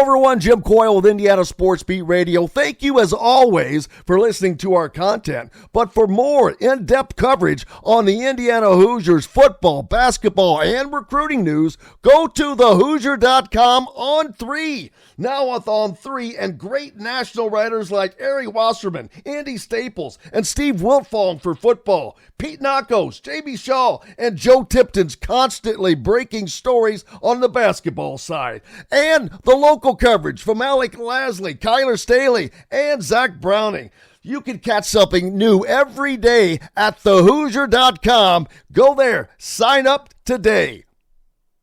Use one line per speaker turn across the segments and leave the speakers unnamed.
everyone, Jim Coyle with Indiana Sports Beat Radio. Thank you, as always, for listening to our content. But for more in-depth coverage on the Indiana Hoosiers football, basketball, and recruiting news, go to thehoosier.com on 3. Now with On 3 and great national writers like Ari Wasserman, Andy Staples, and Steve Wiltfong for football. Pete Nakos, J.B. Shaw, and Joe Tipton's constantly breaking stories on the basketball side. And the local coverage from Alec Lasley, Kyler Staley, and Zach Browning. You can catch something new every day at thehoosier.com. Go there. Sign up today.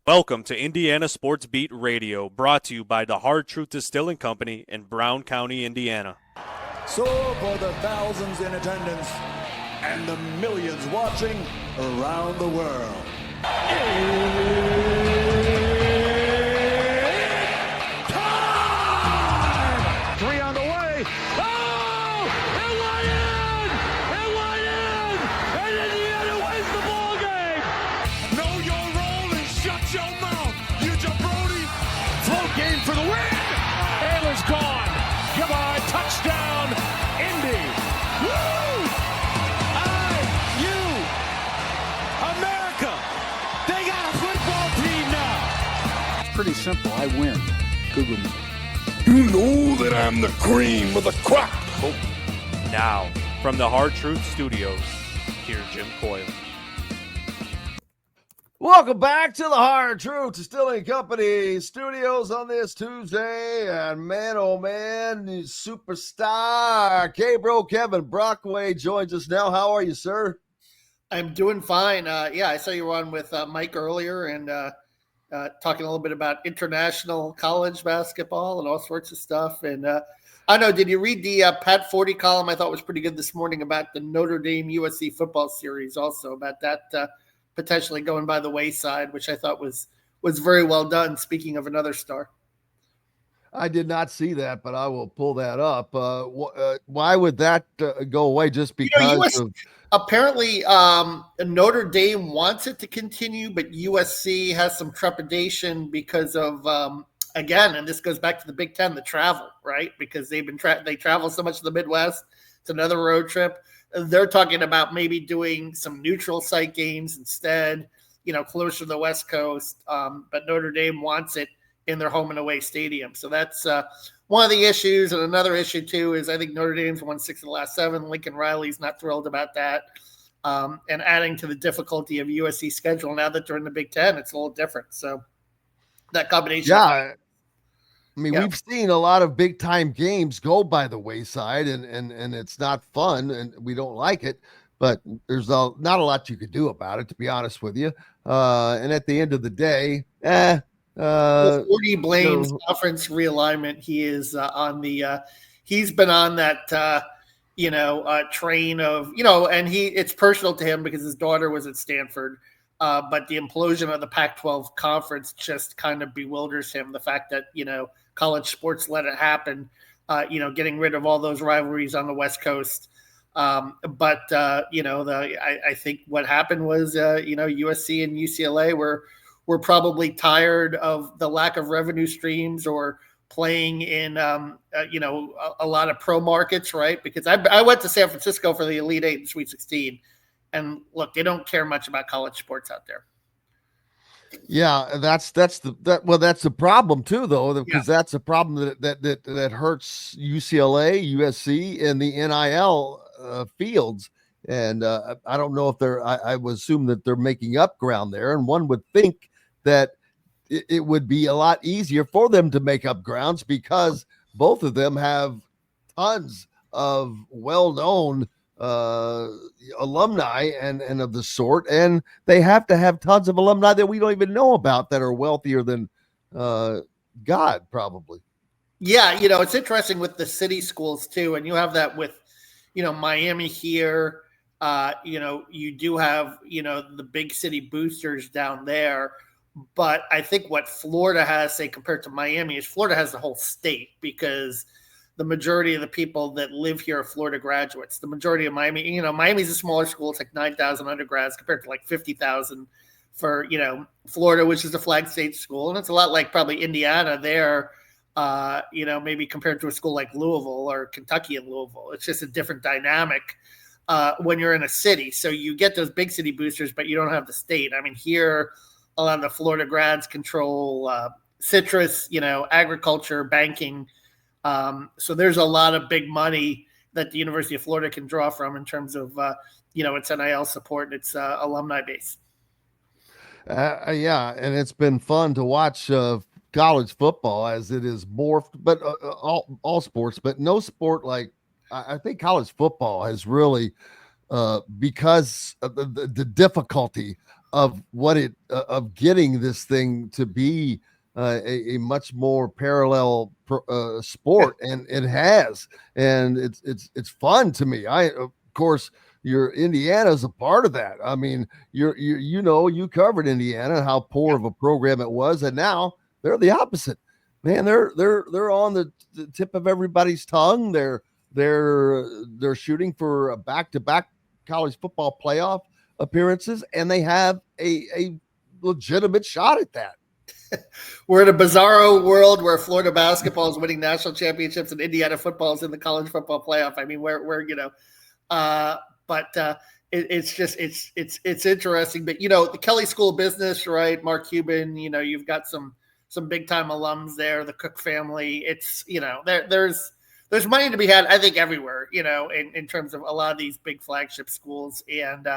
Welcome to Indiana Sports Beat Radio, brought to you by the Hard Truth Distilling Company in Brown County, Indiana.
So for the thousands in attendance and the millions watching around the world,
touchdown, Indy. Woo! IU, America, they got a football team now.
It's pretty simple. I win. Google me.
You know that I'm the cream of the crop.
Oh. Now, from the Hard Truth Studios, here's Jim Coyle.
Welcome back to the Hard Truth Distilling Company studios on this Tuesday. And man, oh man, the superstar Kevin Brockway joins us now. How are you, sir?
I'm doing fine. I saw you were on with Mike earlier and talking a little bit about international college basketball and all sorts of stuff. And I know, did you read the Pat Forty column? I thought was pretty good this morning about the Notre Dame USC football series, also about that potentially going by the wayside, which I thought was very well done. Speaking of another star.
I did not see that, but I will pull that up. Why would that go away? Just because
apparently Notre Dame wants it to continue, but USC has some trepidation because of, again, and this goes back to the Big Ten, the travel, right? Because they've been they travel so much to the Midwest. It's another road trip. They're talking about maybe doing some neutral site games instead, closer to the West Coast. But Notre Dame wants it in their home and away stadium. So that's one of the issues. And another issue, too, is I think Notre Dame's won 6 of the last 7. Lincoln Riley's not thrilled about that. And adding to the difficulty of USC schedule now that they're in the Big Ten, it's a little different. So that combination.
Yeah. I mean, we've seen a lot of big time games go by the wayside and it's not fun and we don't like it, but there's not a lot you could do about it, to be honest with you. And at the end of the day,
Forty blames conference realignment. He is on the, he's been on that, train of, and it's personal to him because his daughter was at Stanford. But the implosion of the Pac-12 conference just kind of bewilders him. The fact that, college sports let it happen, getting rid of all those rivalries on the West Coast. I think what happened was, USC and UCLA were probably tired of the lack of revenue streams or playing in, a lot of pro markets, right? Because I went to San Francisco for the Elite Eight and Sweet 16. And look, they don't care much about college sports out there.
Yeah, that's the problem too, though, because that's a problem that hurts UCLA, USC, and the NIL fields. And I don't know if I would assume that they're making up ground there. And one would think that it would be a lot easier for them to make up grounds because both of them have tons of well-known alumni and of the sort, and they have to have tons of alumni that we don't even know about that are wealthier than God, probably.
Yeah, it's interesting with the city schools too, and you have that with, Miami here. You do have, the big city boosters down there, but I think what Florida has, say, compared to Miami, is Florida has the whole state because the majority of the people that live here are Florida graduates. The majority of Miami, Miami's a smaller school. It's like 9,000 undergrads compared to like 50,000 for, Florida, which is a flag state school. And it's a lot like probably Indiana there. maybe compared to a school like Louisville or Kentucky and Louisville. It's just a different dynamic when you're in a city. So you get those big city boosters, but you don't have the state. I mean, here, a lot of the Florida grads control citrus, agriculture, banking. So there's a lot of big money that the University of Florida can draw from in terms of, its NIL support and its alumni base.
Yeah, and it's been fun to watch college football as it is morphed, but all sports, but no sport like I think college football has really, because of the difficulty of of getting this thing to be a much more parallel sport, and it has, and it's fun to me. Of course, Indiana's a part of that. I mean, you covered Indiana, how poor of a program it was, and now they're the opposite. Man, they're on the tip of everybody's tongue. They're shooting for a back-to-back college football playoff appearances, and they have a legitimate shot at that.
We're in a bizarro world where Florida basketball is winning national championships and Indiana football is in the college football playoff. I mean, it's interesting. But the Kelly School of Business, right? Mark Cuban. You've got some big time alums there. The Cook family. It's there's money to be had, I think, everywhere. In terms of a lot of these big flagship schools, and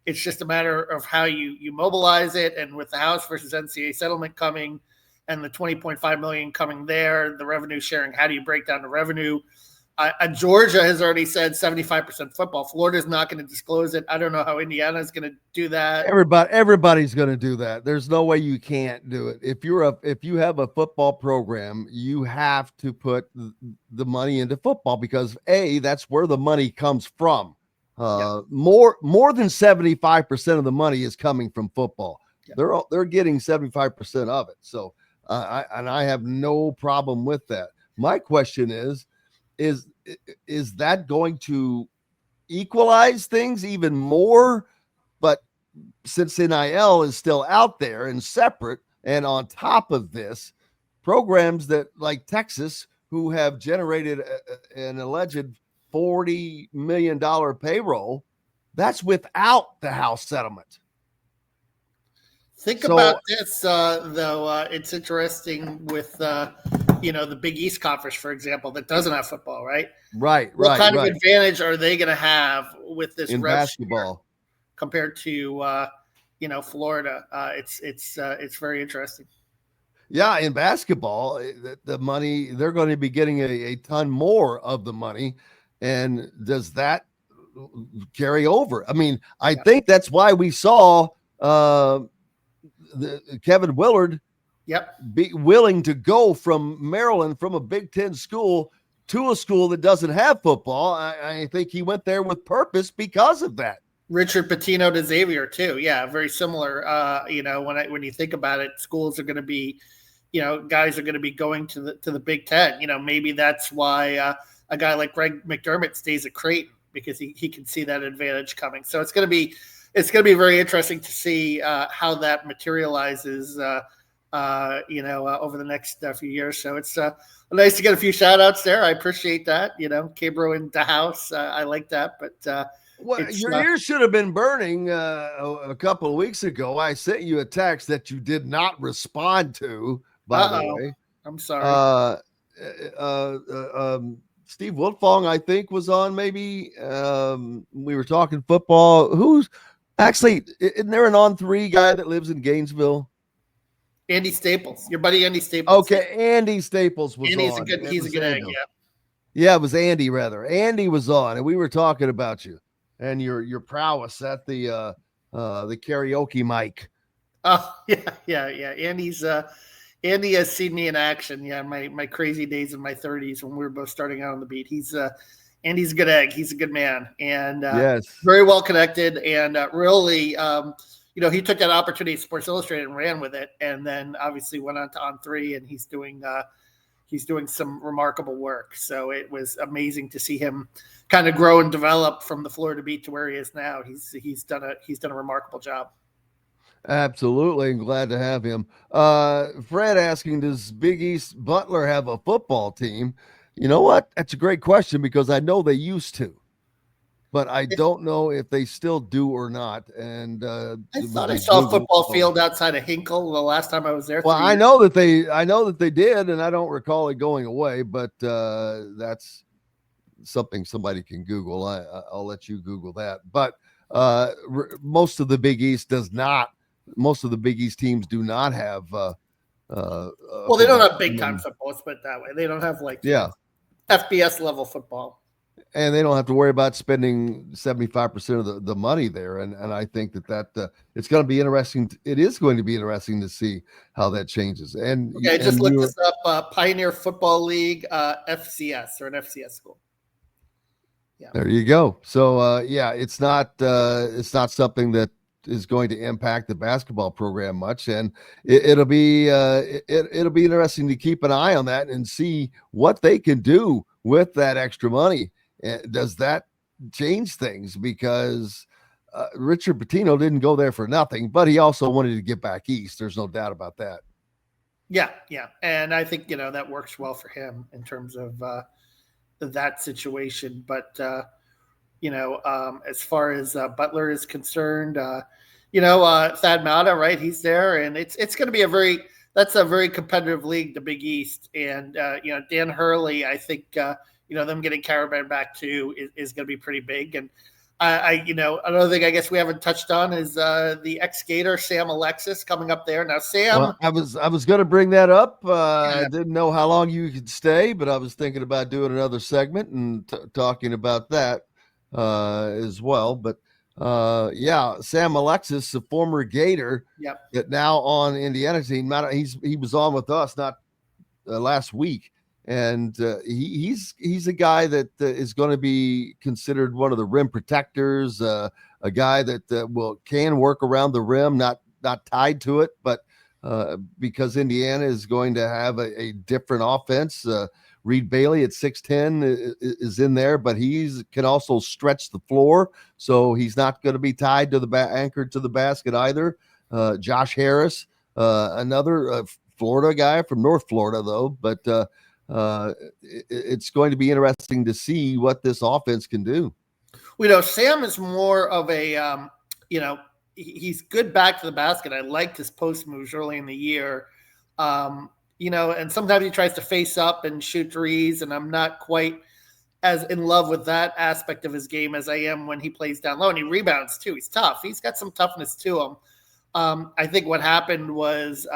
it's just a matter of how you mobilize it. And with the House versus NCAA settlement coming, and the $20.5 million coming there, the revenue sharing. How do you break down the revenue? Georgia has already said 75% football. Florida's not going to disclose it. I don't know how Indiana is going to do that.
Everybody's going to do that. There's no way you can't do it. If you have a football program, you have to put the money into football because that's where the money comes from. More than 75% of the money is coming from football. Yeah. They're getting 75% of it. So I have no problem with that. My question is that going to equalize things even more? But since NIL is still out there and separate, and on top of this, programs that like Texas, who have generated an alleged $40 million payroll, that's without the House settlement.
Think about this, though. It's interesting with the Big East Conference, for example, that doesn't have football, right?
Right.
What kind of advantage are they going to have with this
in basketball
compared to Florida? It's very interesting.
Yeah, in basketball, the money, they're going to be getting a ton more of the money, and does that carry over? I mean, I think that's why we saw Kevin Willard. Be willing to go from Maryland, from a Big Ten school, to a school that doesn't have football. I think he went there with purpose because of that.
Richard Pitino to Xavier too. Yeah, very similar. When you think about it, schools are going to be, guys are going to be going to the Big Ten. Maybe that's why a guy like Greg McDermott stays at Creighton, because he can see that advantage coming. So it's going to be very interesting to see how that materializes. Over the next few years. So it's nice to get a few shout outs there. I appreciate that. Cabro in the house. I like that. But
your ears should have been burning a couple of weeks ago. I sent you a text that you did not respond to, by the way.
I'm sorry.
Steve Wiltfong, I think, was on maybe. We were talking football. Who's actually, isn't there an On3 guy that lives in Gainesville?
Andy Staples, your buddy Andy Staples.
Okay, Andy Staples was
Andy's
on.
He's a good egg, yeah.
Yeah, it was Andy, rather. Andy was on, and we were talking about you and your prowess at the karaoke mic.
Oh, yeah. Andy has seen me in action. Yeah, my crazy days in my 30s when we were both starting out on the beat. Andy's a good egg. He's a good man, and
yes,
very well connected, and really he took that opportunity at Sports Illustrated and ran with it, and then obviously went on to On3, and he's doing some remarkable work. So it was amazing to see him kind of grow and develop from the Florida beat to where he is now. He's done a remarkable job.
Absolutely, and glad to have him. Fred asking, does Big East Butler have a football team? You know what? That's a great question because I know they used to, but I don't know if they still do or not. And
I thought I saw a football field outside of Hinkle the last time I was there.
Well, I know that they did, and I don't recall it going away. But that's something somebody can Google. I'll let you Google that. But most of the Big East does not. Most of the Big East teams do not have.
Well, they don't have big time football. Let's put it that way. They don't have FBS level football,
and they don't have to worry about spending 75% of the money there. And I think that it's going to be interesting. It is going to be interesting to see how that changes. And
I just looked this up. Pioneer Football League, FCS or an FCS school.
Yeah, there you go. So it's not something that is going to impact the basketball program much, and it'll be interesting to keep an eye on that and see what they can do with that extra money. Does that change things? Because Richard Pitino didn't go there for nothing, but he also wanted to get back east. There's no doubt about that.
Yeah, and I think that works well for him in terms of that situation, but. As far as Butler is concerned, Thad Matta, right? He's there, and it's going to be that's a very competitive league, the Big East, and Dan Hurley, I think them getting Caravan back too is going to be pretty big, and another thing I guess we haven't touched on is the ex-Gator Sam Alexis coming up there. Now, Sam,
well, I was going to bring that up. I didn't know how long you could stay, but I was thinking about doing another segment and talking about that. As well, but Sam Alexis, a former Gator, that now on Indiana's team. He was on with us not last week, and he's a guy that is going to be considered one of the rim protectors, a guy that can work around the rim, not tied to it, but because Indiana is going to have a different offense. Reed Bailey at 6'10" is in there, but he can also stretch the floor, so he's not going to be tied to anchored to the basket either. Josh Harris, another Florida guy from North Florida, though, but it's going to be interesting to see what this offense can do.
Sam is more of a, he's good back to the basket. I liked his post moves early in the year. And sometimes he tries to face up and shoot threes, and I'm not quite as in love with that aspect of his game as I am when he plays down low, and he rebounds too. He's tough. He's got some toughness to him. I think what happened was,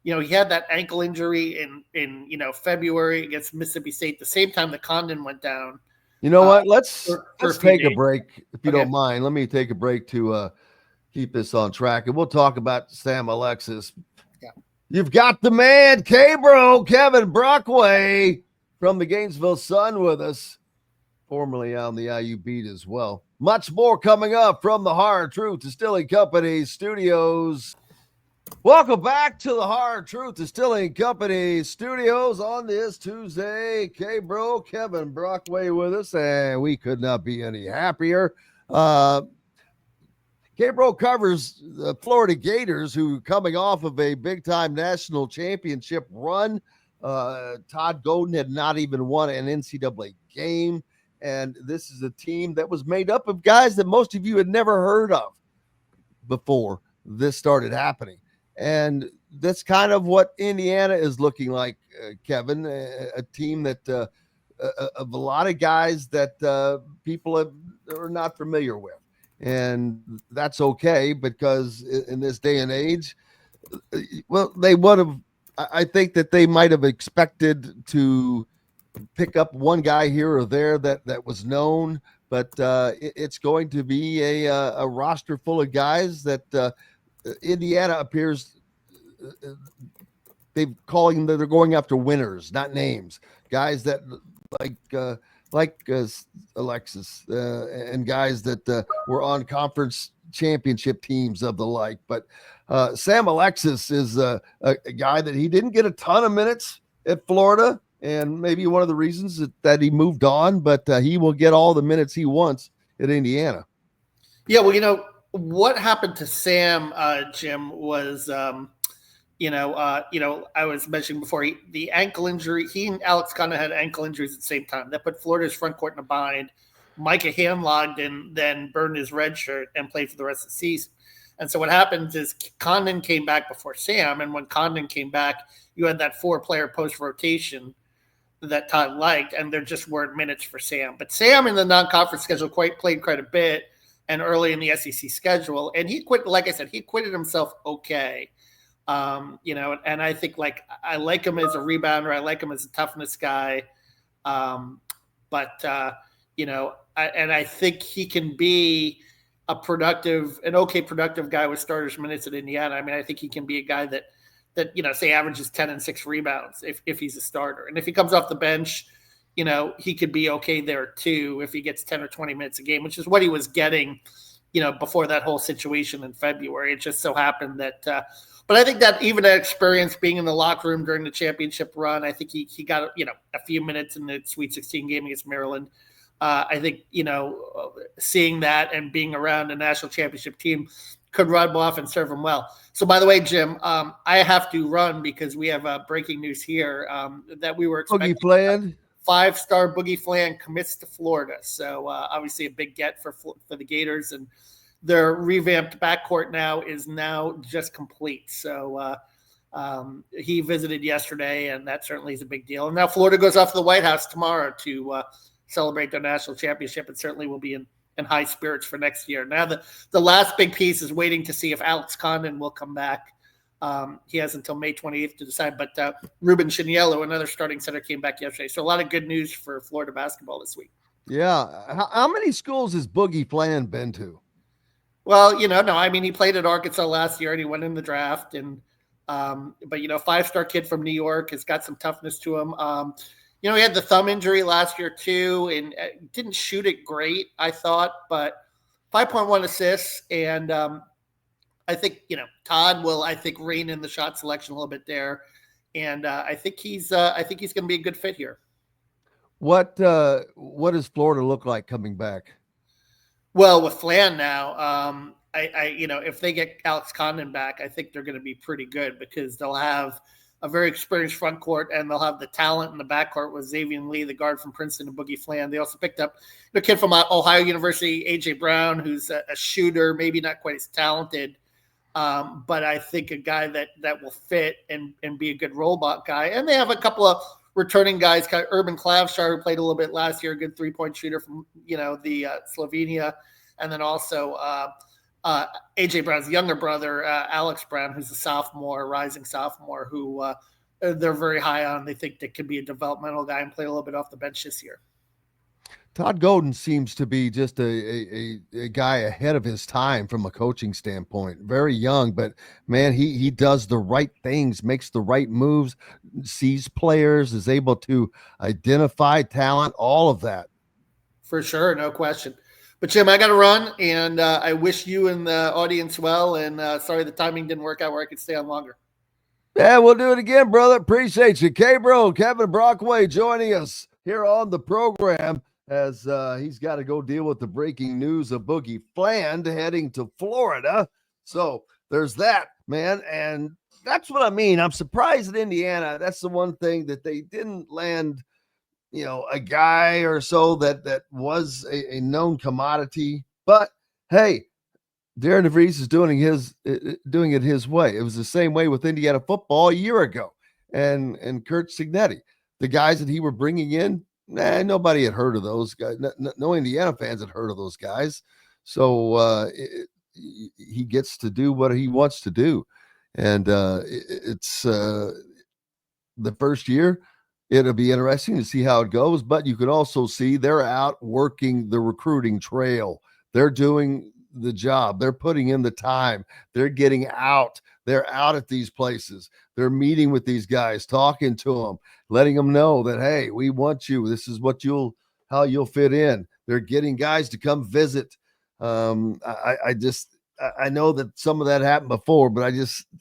he had that ankle injury in February against Mississippi State, the same time the Condon went down.
You know what? Let's take a break, if you don't mind. Let me take a break to keep this on track, and we'll talk about Sam Alexis.
Yeah.
You've got the man, K-Bro, Kevin Brockway from the Gainesville Sun with us, formerly on the IU Beat as well. Much more coming up from the Hard Truth Distilling Company studios. Welcome back to the Hard Truth Distilling Company studios on this Tuesday. K-Bro, Kevin Brockway with us, and we could not be any happier. K-Bro covers the Florida Gators, who coming off of a big-time national championship run. Todd Golden had not even won an NCAA game, and this is a team that was made up of guys that most of you had never heard of before this started happening. And that's kind of what Indiana is looking like, Kevin, a team that of a lot of guys that people are not familiar with. And that's okay, because in this day and age, they would have, I think that they might have expected to pick up one guy here or there that was known, but it's going to be a roster full of guys that Indiana appears they're going after winners, not names, guys that like Alexis and guys that were on conference championship teams of the like. But Sam Alexis is a guy that he didn't get a ton of minutes at Florida, and maybe one of the reasons that he moved on, but he will get all the minutes he wants at Indiana.
Yeah, well, what happened to Sam, Jim, was, I was mentioning before the ankle injury. He and Alex Condon had ankle injuries at the same time. That put Florida's front court in a bind. Micah handlogged and then burned his red shirt and played for the rest of the season. And so what happens is Condon came back before Sam, and when Condon came back, you had that 4-player post rotation that Todd liked, and there just weren't minutes for Sam. But Sam in the non-conference schedule played quite a bit, and early in the SEC schedule, and he quit. Like I said, he acquitted himself okay. And I think I like him as a rebounder. I like him as a toughness guy. I think he can be an productive guy with starters minutes at Indiana. I mean, I think he can be a guy that say averages 10 and 6 rebounds if he's a starter. And if he comes off the bench, he could be okay there too if he gets 10 or 20 minutes a game, which is what he was getting, before that whole situation in February. It just so happened that but I think that even that experience being in the locker room during the championship run, I think he got, a few minutes in the Sweet 16 game against Maryland. I think, seeing that and being around a national championship team could rub him off and serve him well. So, by the way, Jim, I have to run because we have breaking news here that we were expecting.
Boogie Flan.
5-star Boogie Flan commits to Florida. So, obviously a big get for the Gators. And their revamped backcourt now is just complete. So, he visited yesterday, and that certainly is a big deal. And now Florida goes off to the White House tomorrow to celebrate their national championship, and certainly will be in high spirits for next year. Now the last big piece is waiting to see if Alex Condon will come back. He has until May 28th to decide, but Ruben Chiniello, another starting center, came back yesterday. So a lot of good news for Florida basketball this week.
Yeah. How many schools has Boogie Flan been to?
Well, no, I mean, he played at Arkansas last year and he went in the draft, and but 5-star kid from New York has got some toughness to him. He had the thumb injury last year too, and didn't shoot it great, I thought, but 5.1 assists. And I think, Todd will, rein in the shot selection a little bit there. And I think he's going to be a good fit here.
What does Florida look like coming back?
Well, with Flan now, if they get Alex Condon back, I think they're going to be pretty good because they'll have a very experienced front court, and they'll have the talent in the backcourt with Xavier Lee, the guard from Princeton, and Boogie Flan. They also picked up a kid from Ohio University, A.J. Brown, who's a shooter, maybe not quite as talented, but I think a guy that will fit and be a good robot guy. And they have a couple of returning guys, kind of Urban Klavshar, who played a little bit last year, a good 3-point shooter from, the Slovenia. And then also AJ Brown's younger brother, Alex Brown, who's a rising sophomore, who they're very high on. They think that could be a developmental guy and play a little bit off the bench this year.
Todd Golden seems to be just a guy ahead of his time from a coaching standpoint. Very young, but man, he does the right things, makes the right moves, sees players, is able to identify talent, all of that.
For sure, no question. But Jim, I got to run, and I wish you and the audience well. And sorry the timing didn't work out where I could stay on longer.
Yeah, we'll do it again, brother. Appreciate you. K-Bro, Kevin Brockway joining us here on the program as he's got to go deal with the breaking news of Boogie Flan heading to Florida. So there's that, man. And that's what I mean. I'm surprised at Indiana. That's the one thing that they didn't land – a guy or so that was a known commodity. But hey, Darren DeVries is doing it his way. It was the same way with Indiana football a year ago, and Kurt Signetti, the guys that he were bringing in. Nobody had heard of those guys. No Indiana fans had heard of those guys. So he gets to do what he wants to do, and it's the first year. It'll be interesting to see how it goes, but you could also see they're out working the recruiting trail. They're doing the job. They're putting in the time. They're getting out. They're out at these places. They're meeting with these guys, talking to them, letting them know that, hey, we want you. This is how you'll fit in. They're getting guys to come visit. I know that some of that happened before, but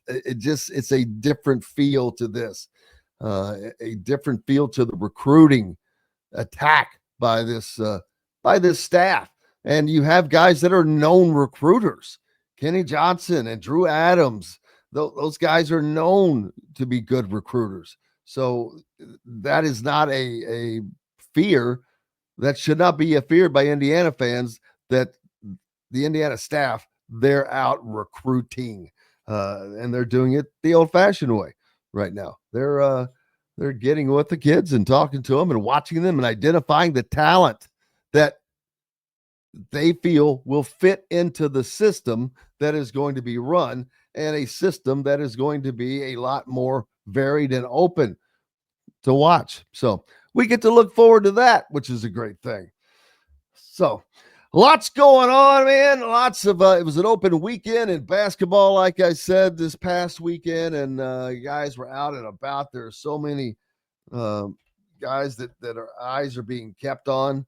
it's a different feel to this. A different feel to the recruiting attack by this staff. And you have guys that are known recruiters. Kenny Johnson and Drew Adams, those guys are known to be good recruiters. So that is not a fear. That should not be a fear by Indiana fans, that the Indiana staff, they're out recruiting, and they're doing it the old-fashioned way right now. They're getting with the kids and talking to them and watching them and identifying the talent that they feel will fit into the system that is going to be run, and a system that is going to be a lot more varied and open to watch. So we get to look forward to that, which is a great thing. So lots going on, man. Lots of it was an open weekend in basketball, like I said, this past weekend, and guys were out and about. There are so many guys that our eyes are being kept on.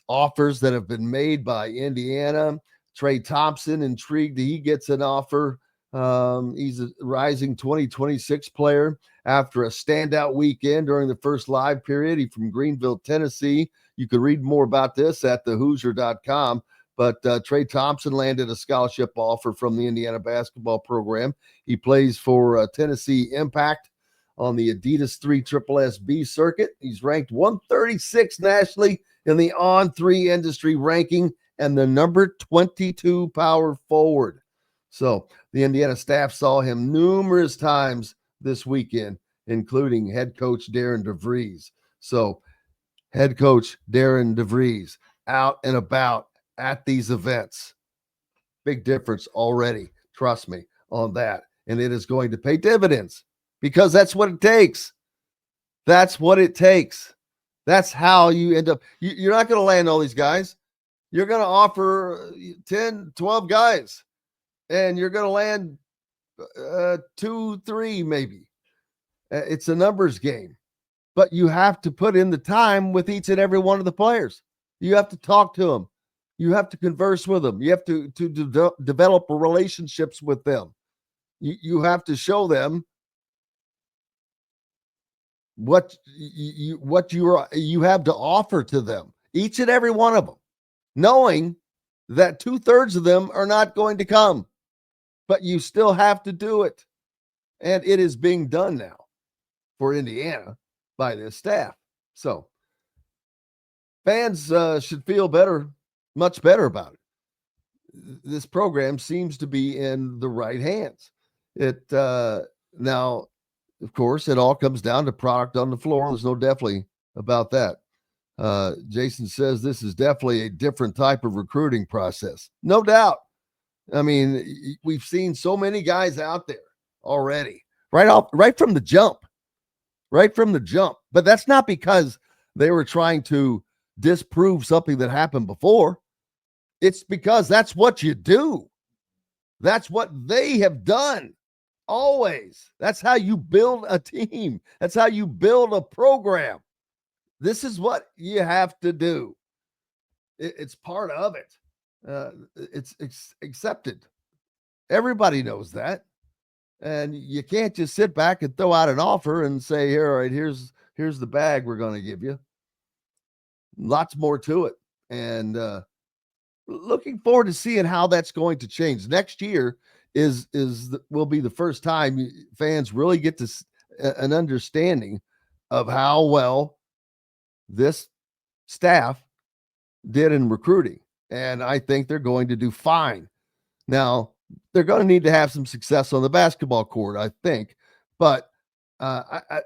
Offers that have been made by Indiana. Trey Thompson, intrigued that he gets an offer. He's a rising 2026 player after a standout weekend during the first live period. He's from Greenville, Tennessee. You can read more about this at thehoosier.com. But Trey Thompson landed a scholarship offer from the Indiana basketball program. He plays for Tennessee Impact on the Adidas 3 SSB circuit. He's ranked 136 nationally in the On3 industry ranking and the number 22 power forward. So the Indiana staff saw him numerous times this weekend, including head coach Darren DeVries. So head coach Darren DeVries out and about at these events. Big difference already, trust me on that. And it is going to pay dividends because that's what it takes. That's what it takes. That's how you end up. You're not going to land all these guys. You're going to offer 10, 12 guys, and you're going to land 2, 3 maybe. It's a numbers game, but you have to put in the time with each and every one of the players. You have to talk to them. You have to converse with them. You have to develop relationships with them. You have to show them what you have to offer to them, each and every one of them, knowing that 2/3 of them are not going to come, but you still have to do it. And it is being done now for Indiana by this staff. So fans should feel better, much better about it. This program seems to be in the right hands. Now, of course, it all comes down to product on the floor. There's no definitely about that. Jason says this is definitely a different type of recruiting process. No doubt. I mean, we've seen so many guys out there already, right from the jump. But that's not because they were trying to disprove something that happened before. It's because that's what you do. That's what they have done. Always. That's how you build a team. That's how you build a program. This is what you have to do. It's part of it. It's accepted. Everybody knows that. And you can't just sit back and throw out an offer and say, here, all right, here's the bag we're going to give you. Lots more to it. And looking forward to seeing how that's going to change. Next year will be the first time fans really get to an understanding of how well this staff did in recruiting. And I think they're going to do fine. Now, they're going to need to have some success on the basketball court, I think. But how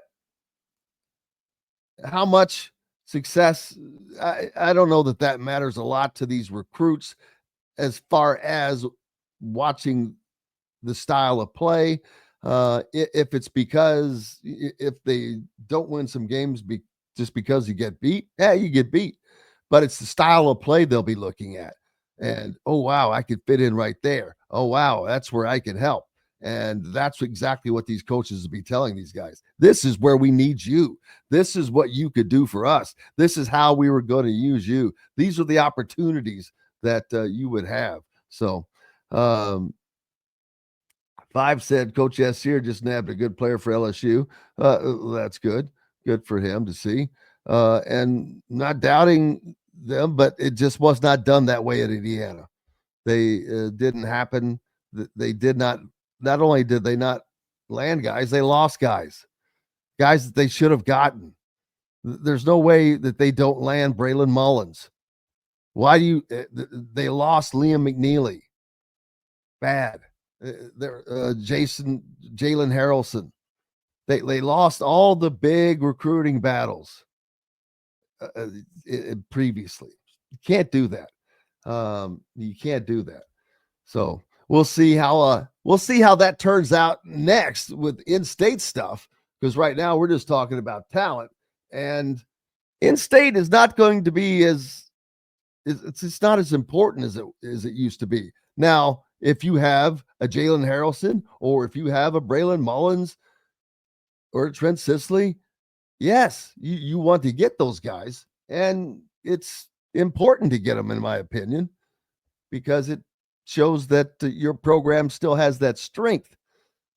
much success, I don't know that matters a lot to these recruits as far as watching the style of play. If it's because if they don't win some games just because you get beat, you get beat. But it's the style of play they'll be looking at. And, oh, wow, I could fit in right there. Oh, wow, that's where I can help. And that's exactly what these coaches will be telling these guys. This is where we need you. This is what you could do for us. This is how we were going to use you. These are the opportunities that you would have. So, 5 said Coach Essier just nabbed a good player for LSU. That's good. Good for him to see. And not doubting them, but it just was not done that way at Indiana. They didn't happen. They did not only did they not land guys, they lost guys that they should have gotten. There's no way that they don't land Braylon Mullins. Why do you? They lost Liam McNeely. Bad. Jalen Harrelson. They lost all the big recruiting battles previously. You can't do that. You can't do that. So we'll see how that turns out next with in-state stuff. Because right now we're just talking about talent, and in-state is not going to be it's not as important as it used to be. Now, if you have a Jalen Harrelson or if you have a Braylon Mullins or Trent Sisley, yes, you want to get those guys, and it's important to get them, in my opinion, because it shows that your program still has that strength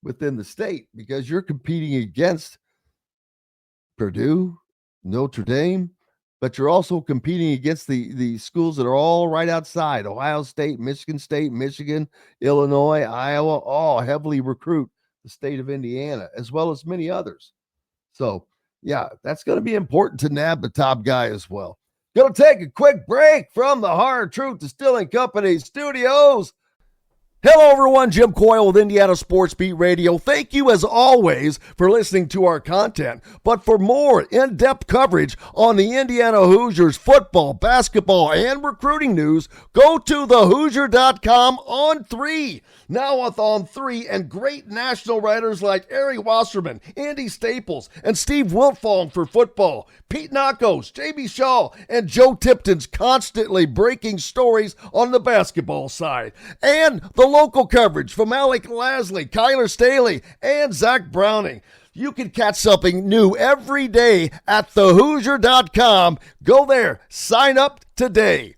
within the state, because you're competing against Purdue, Notre Dame, but you're also competing against the schools that are all right outside: Ohio State, Michigan, Illinois, Iowa, all heavily recruit the state of Indiana, as well as many others. So, yeah, that's going to be important to nab the top guy as well. Going to take a quick break from the Hard Truth Distilling Company studios. Hello, everyone. Jim Coyle with Indiana Sports Beat Radio. Thank you, as always, for listening to our content. But for more in-depth coverage on the Indiana Hoosiers football, basketball, and recruiting news, go to thehoosier.com on 3. Now with On 3 and great national writers like Ari Wasserman, Andy Staples, and Steve Wiltfong for football. Pete Nakos, J.B. Shaw, and Joe Tipton's constantly breaking stories on the basketball side. And the local coverage from Alec Lasley, Kyler Staley, and Zach Browning. You can catch something new every day at thehoosier.com. Go there, sign up today.